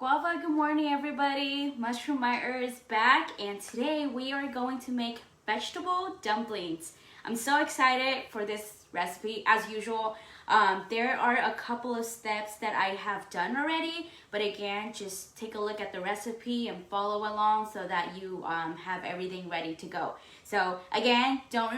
Guava, good morning everybody. Mushroom Mai Err is back and today we are going to make vegetable dumplings. I'm so excited for this recipe as usual. There are a couple of steps that I have done already, but again, just take a look at the recipe and follow along so that you have everything ready to go. So again, don't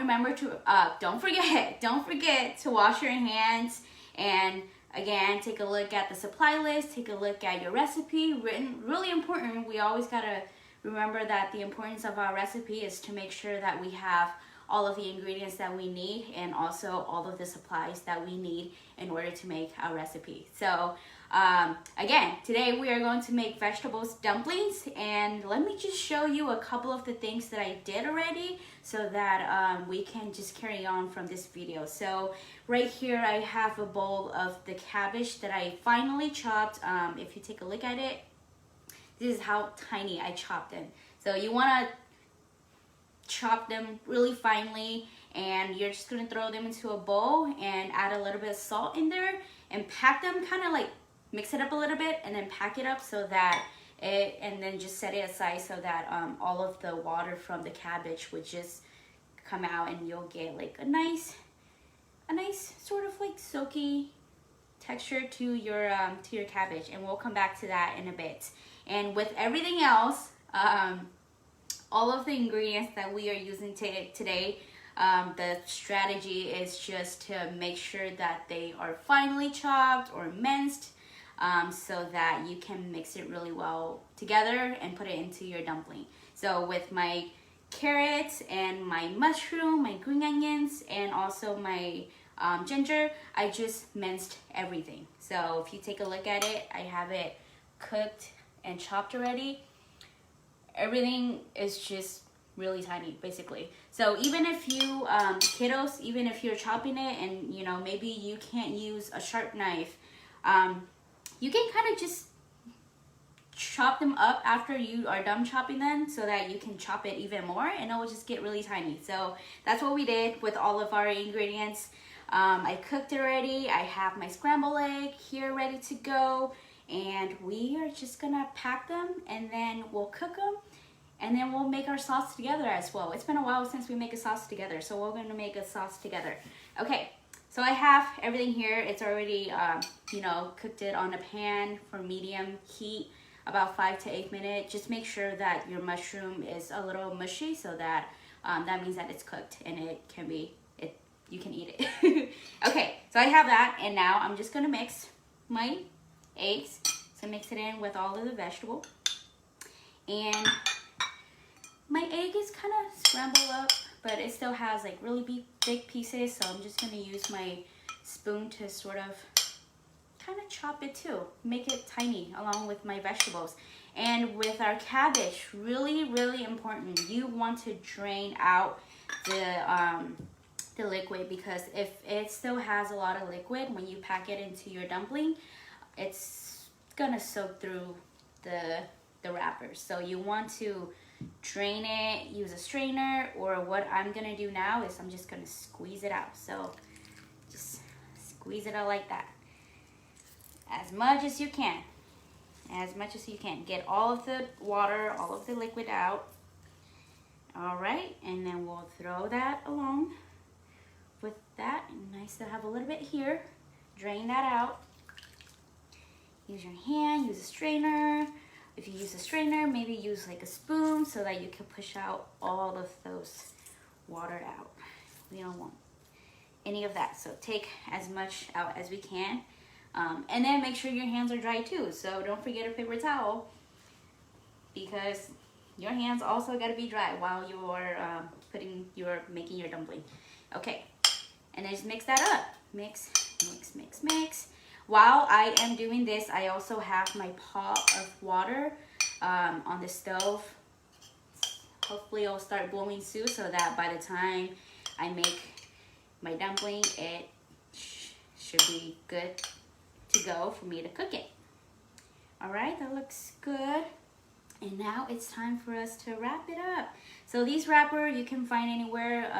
forget to wash your hands, and again, take a look at the supply list, take a look at your recipe. Really important, we always gotta remember that the importance of our recipe is to make sure that we have all of the ingredients that we need and also all of the supplies that we need in order to make our recipe. So again, today we are going to make vegetable dumplings, and let me just show you a couple of the things that I did already so that we can just carry on from this video. So right here I have a bowl of the cabbage that I finally chopped. If you take a look at it, this is how tiny I chopped them. So you want to chop them really finely, and you're just gonna throw them into a bowl and add a little bit of salt in there and pack them, kind of like mix it up a little bit and then pack it up so that and then just set it aside so that all of the water from the cabbage would just come out, and you'll get like a nice sort of like soaky texture to your cabbage, and we'll come back to that in a bit. And with everything else, all of the ingredients that we are using today, the strategy is just to make sure that they are finely chopped or minced, so that you can mix it really well together and put it into your dumpling. So with my carrots and my mushroom, my green onions, and also my ginger, I just minced everything. So if you take a look at it, I have it cooked and chopped already. Everything is just really tiny, basically. So even if you kiddos, even if you're chopping it and you know maybe you can't use a sharp knife, you can kind of just chop them up after you are done chopping them so that you can chop it even more and it will just get really tiny. So that's what we did with all of our ingredients. I cooked it already. I have my scrambled egg here ready to go, and we are just gonna pack them and then we'll cook them, and then we'll make our sauce together as well. It's been a while since we make a sauce together, so we're gonna make a sauce together. Okay, so I have everything here. It's already cooked it on a pan for medium heat, about 5 to 8 minutes. Just make sure that your mushroom is a little mushy, so that that means that it's cooked and you can eat it. Okay, so I have that, and now I'm just gonna mix my eggs. So mix it in with all of the vegetable, and my egg is kind of scrambled up, but it still has like really big pieces, so I'm just gonna use my spoon to sort of kind of chop it too, make it tiny along with my vegetables. And with our cabbage, really important, you want to drain out the liquid, because if it still has a lot of liquid when you pack it into your dumpling, it's gonna soak through the wrappers. So you want to drain it, use a strainer, or what I'm gonna do now is I'm just gonna squeeze it out. So just squeeze it out like that, as much as you can, get all of the water, all of the liquid out. All right, and then we'll throw that along with that. Nice to have a little bit here. Drain that out. Use your hand, use a strainer. If you use a strainer, maybe use like a spoon so that you can push out all of those water out. We don't want any of that, so take as much out as we can. And then make sure your hands are dry too. So don't forget a paper towel, because your hands also got to be dry while you're making your dumpling. Okay, and then just mix that up. Mix. While I am doing this, I also have my pot of water on the stove. Hopefully it'll start boiling soon, so that by the time I make my dumpling, it should be good to go for me to cook it. All right, that looks good. And now it's time for us to wrap it up. So these wrapper you can find anywhere.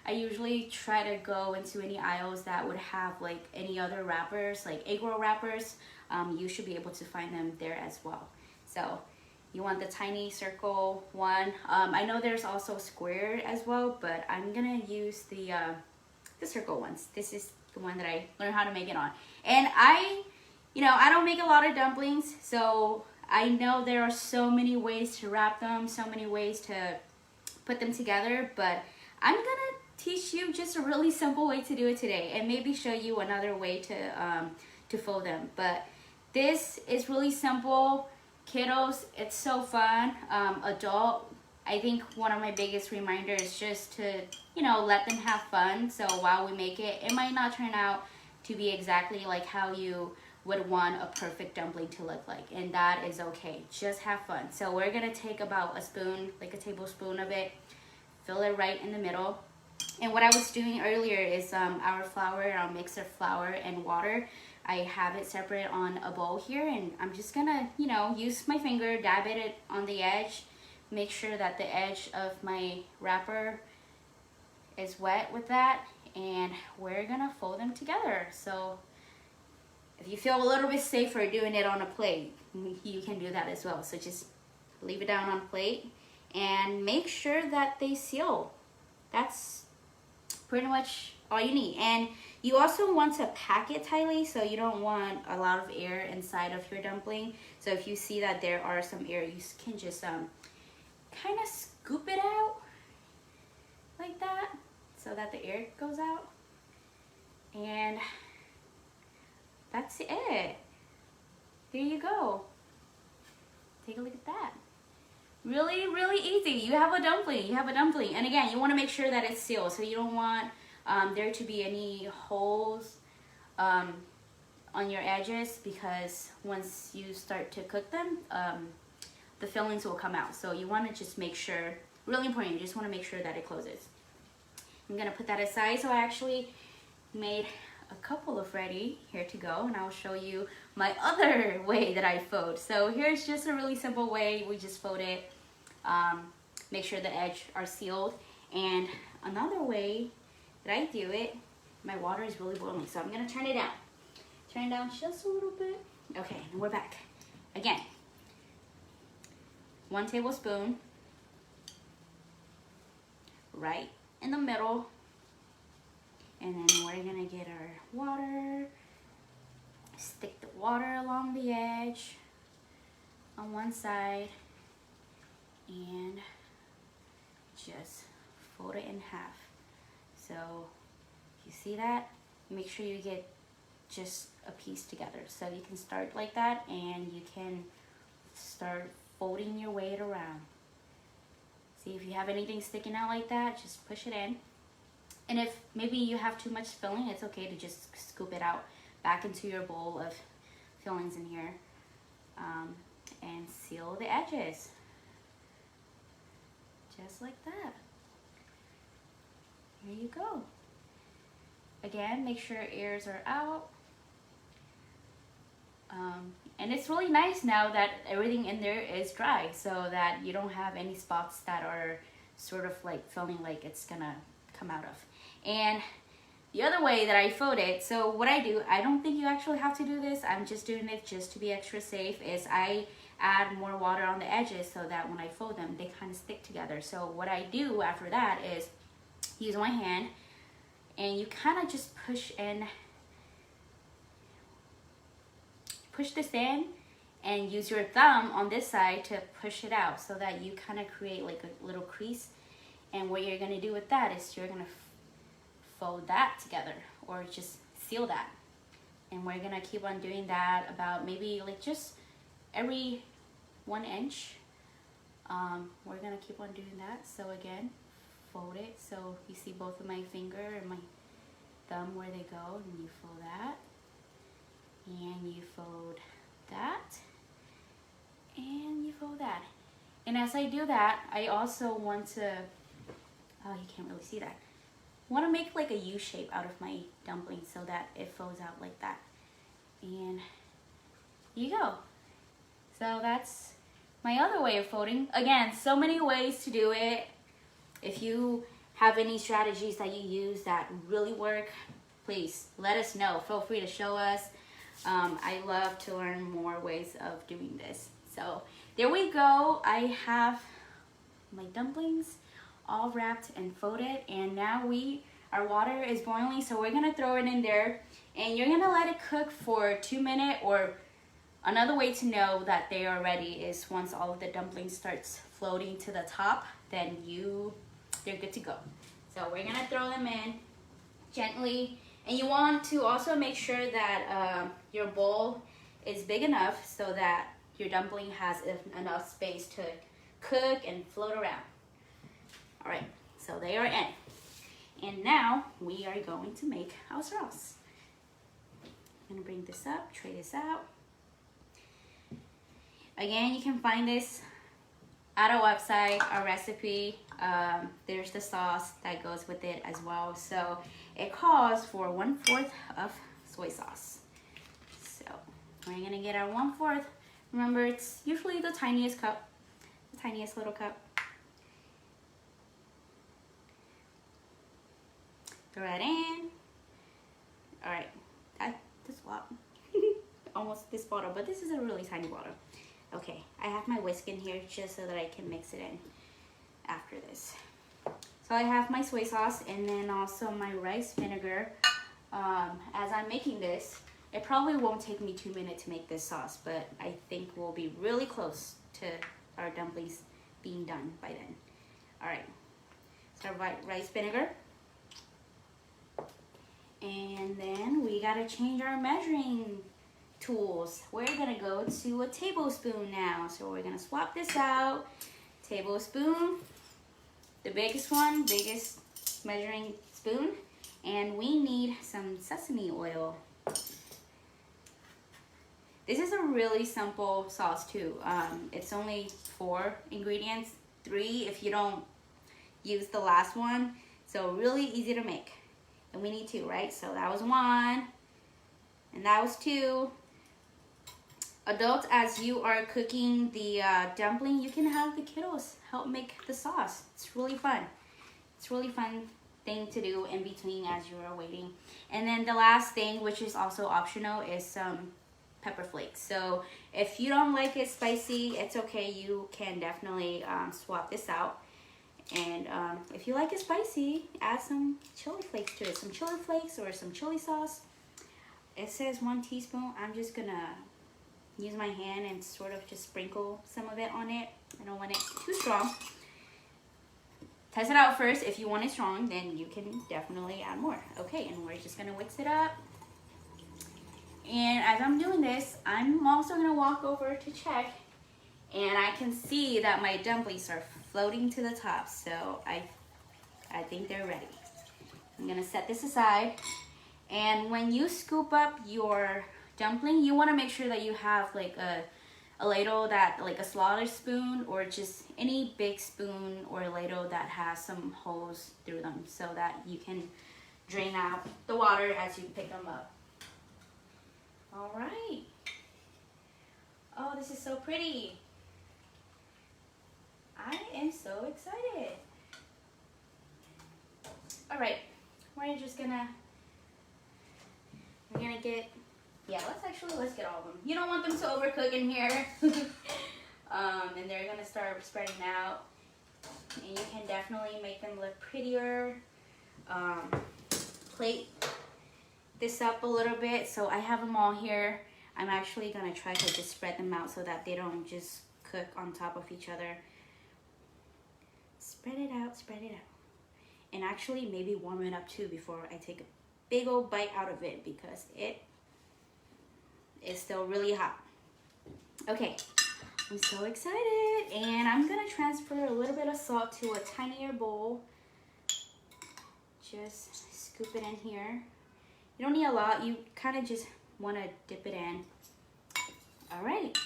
I usually try to go into any aisles that would have like any other wrappers, like egg roll wrappers. You should be able to find them there as well. So you want the tiny circle one. I know there's also square as well, but I'm gonna use the circle ones. This is the one that I learned how to make it on. And I don't make a lot of dumplings, so I know there are so many ways to wrap them, so many ways to put them together, but I'm gonna teach you just a really simple way to do it today, and maybe show you another way to fold them. But this is really simple. Kiddos, it's so fun. Adult, I think one of my biggest reminders is just to, let them have fun. So while we make it, it might not turn out to be exactly like how you would want a perfect dumpling to look like, and that is okay. Just have fun. So we're gonna take about a spoon, like a tablespoon of it, fill it right in the middle. And what I was doing earlier is our flour, our mixer flour and water, I have it separate on a bowl here, and I'm just gonna, use my finger, dab it on the edge, make sure that the edge of my wrapper is wet with that, and we're gonna fold them together. So if you feel a little bit safer doing it on a plate, you can do that as well. So just leave it down on a plate and make sure that they seal. That's pretty much all you need. And you also want to pack it tightly, so you don't want a lot of air inside of your dumpling. So if you see that there are some air, you can just kind of scoop it out like that so that the air goes out. And that's it. There you go. Take a look at that. Really, really easy. You have a dumpling. You have a dumpling. And again, you want to make sure that it's sealed. So you don't want there to be any holes on your edges, because once you start to cook them, the fillings will come out. So you want to just make sure, really important, you just want to make sure that it closes. I'm going to put that aside. So I actually made a couple of ready here to go, and I'll show you my other way that I fold. So here's just a really simple way. We just fold it, make sure the edges are sealed. And another way that I do it, my water is really boiling, so I'm gonna turn it down. Turn it down just a little bit. Okay, and we're back. Again, 1 tablespoon right in the middle. And then we're gonna get our water, stick the water along the edge on one side, and just fold it in half. So you see that? Make sure you get just a piece together. So you can start like that, and you can start folding your way around. See, if you have anything sticking out like that, just push it in. And if maybe you have too much filling, it's okay to just scoop it out back into your bowl of fillings in here, and seal the edges. Just like that. Here you go. Again, make sure ears are out. And it's really nice now that everything in there is dry, so that you don't have any spots that are sort of like feeling like it's gonna come out of. And the other way that I fold it, so what I do, I don't think you actually have to do this, I'm just doing it just to be extra safe, is I add more water on the edges so that when I fold them, they kind of stick together. So what I do after that is use my hand, and you kind of just push this in, and use your thumb on this side to push it out, so that you kind of create like a little crease. And what you're gonna do with that is you're gonna fold that together, or just seal that. And we're gonna keep on doing that about maybe like just every 1 inch. We're gonna keep on doing that. So again, fold it so you see both of my finger and my thumb where they go, and you fold that, and you fold that, and you fold that. And as I do that, I also want to, oh, you can't really see that, want to make like a U shape out of my dumpling so that it folds out like that. And here you go. So that's my other way of folding. Again, so many ways to do it. If you have any strategies that you use that really work, please let us know. Feel free to show us. I love to learn more ways of doing this. So there we go. I have my dumplings all wrapped and folded, and now our water is boiling, so we're gonna throw it in there, and you're gonna let it cook for 2 minutes. Or another way to know that they are ready is once all of the dumplings starts floating to the top, then they're good to go. So we're gonna throw them in gently, and you want to also make sure that your bowl is big enough so that your dumpling has enough space to cook and float around. All right, so they are in. And now we are going to make our sauce. I'm gonna bring this up, tray this out. Again, you can find this at our website, our recipe. There's the sauce that goes with it as well. So it calls for 1/4 of soy sauce. So we're gonna get our 1/4. Remember, it's usually the tiniest cup, the tiniest little cup. Throw that in. All right, that's what almost this bottle, but this is a really tiny bottle. Okay, I have my whisk in here just so that I can mix it in after this. So I have my soy sauce and then also my rice vinegar. As I'm making this, it probably won't take me 2 minutes to make this sauce, but I think we'll be really close to our dumplings being done by then. All right, so rice vinegar. And then we gotta change our measuring tools. We're gonna go to a tablespoon now. So we're gonna swap this out. Tablespoon, the biggest one, biggest measuring spoon. And we need some sesame oil. This is a really simple sauce too. It's only 4 ingredients, 3 if you don't use the last one. So really easy to make. And we need 2, right? So that was 1, and that was 2. Adults, as you are cooking the dumpling, you can have the kiddos help make the sauce. It's really fun. It's really fun thing to do in between as you are waiting. And then the last thing, which is also optional, is some pepper flakes. So if you don't like it spicy, it's okay. You can definitely swap this out. And if you like it spicy, add some chili flakes to it. Some chili flakes or some chili sauce. It says 1 teaspoon. I'm just gonna use my hand and sort of just sprinkle some of it on it. I don't want it too strong. Test it out first. If you want it strong, then you can definitely add more. Okay, and we're just gonna mix it up. And as I'm doing this, I'm also gonna walk over to check, and I can see that my dumplings are floating to the top, so I think they're ready. I'm gonna set this aside, and when you scoop up your dumpling, you want to make sure that you have like a ladle that, like a slaughter spoon, or just any big spoon or ladle that has some holes through them, so that you can drain out the water as you pick them up. All right. Oh, this is so pretty. I am so excited. All right, we're gonna get, yeah, let's get all of them. You don't want them to overcook in here. And they're gonna start spreading out. And you can definitely make them look prettier. Plate this up a little bit. So I have them all here. I'm actually gonna try to just spread them out so that they don't just cook on top of each other. Spread it out, spread it out. And actually maybe warm it up too before I take a big old bite out of it, because it is still really hot. Okay, I'm so excited. And I'm gonna transfer a little bit of salt to a tinier bowl. Just scoop it in here. You don't need a lot, you kind of just want to dip it in. All right.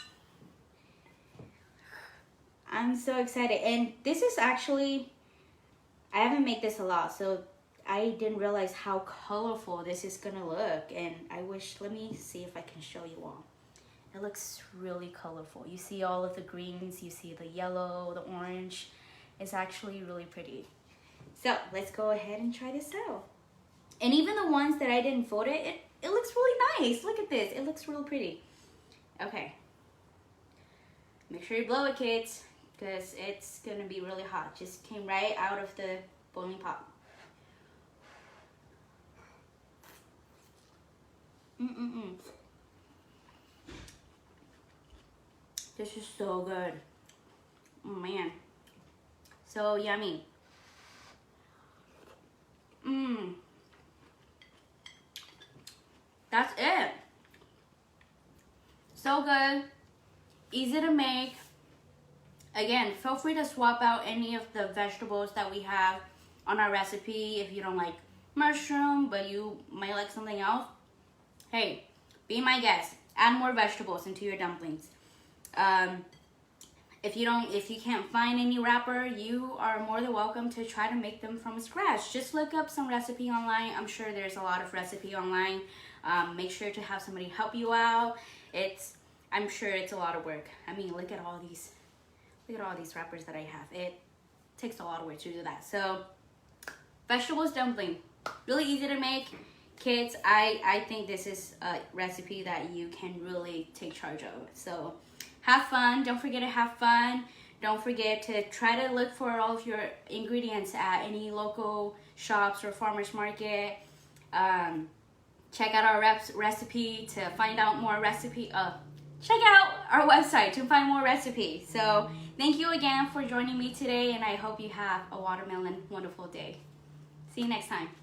I'm so excited. And this is actually, I haven't made this a lot, so I didn't realize how colorful this is gonna look. And I wish, let me see if I can show you all. It looks really colorful. You see all of the greens, you see the yellow, the orange. It's actually really pretty. So let's go ahead and try this out. And even the ones that I didn't fold it looks really nice. Look at this. It looks real pretty. Okay. Make sure you blow it, kids, because it's gonna be really hot. Just came right out of the boiling pot. This is so good. Oh man, so yummy. That's it. So good, easy to make. Again, feel free to swap out any of the vegetables that we have on our recipe. If you don't like mushroom, but you might like something else, hey, be my guest. Add more vegetables into your dumplings. If you can't find any wrapper, you are more than welcome to try to make them from scratch. Just look up some recipe online. I'm sure there's a lot of recipe online. Make sure to have somebody help you out. I'm sure it's a lot of work. I mean, look at all these wrappers that I have. It takes a lot of work to do that. So, vegetables dumpling, really easy to make. Kids, I think this is a recipe that you can really take charge of. So, have fun. Don't forget to have fun. Don't forget to try to look for all of your ingredients at any local shops or farmers market. Check out our recipe to find out more recipe. Check out our website to find more recipes. So thank you again for joining me today, and I hope you have a watermelon wonderful day. See you next time.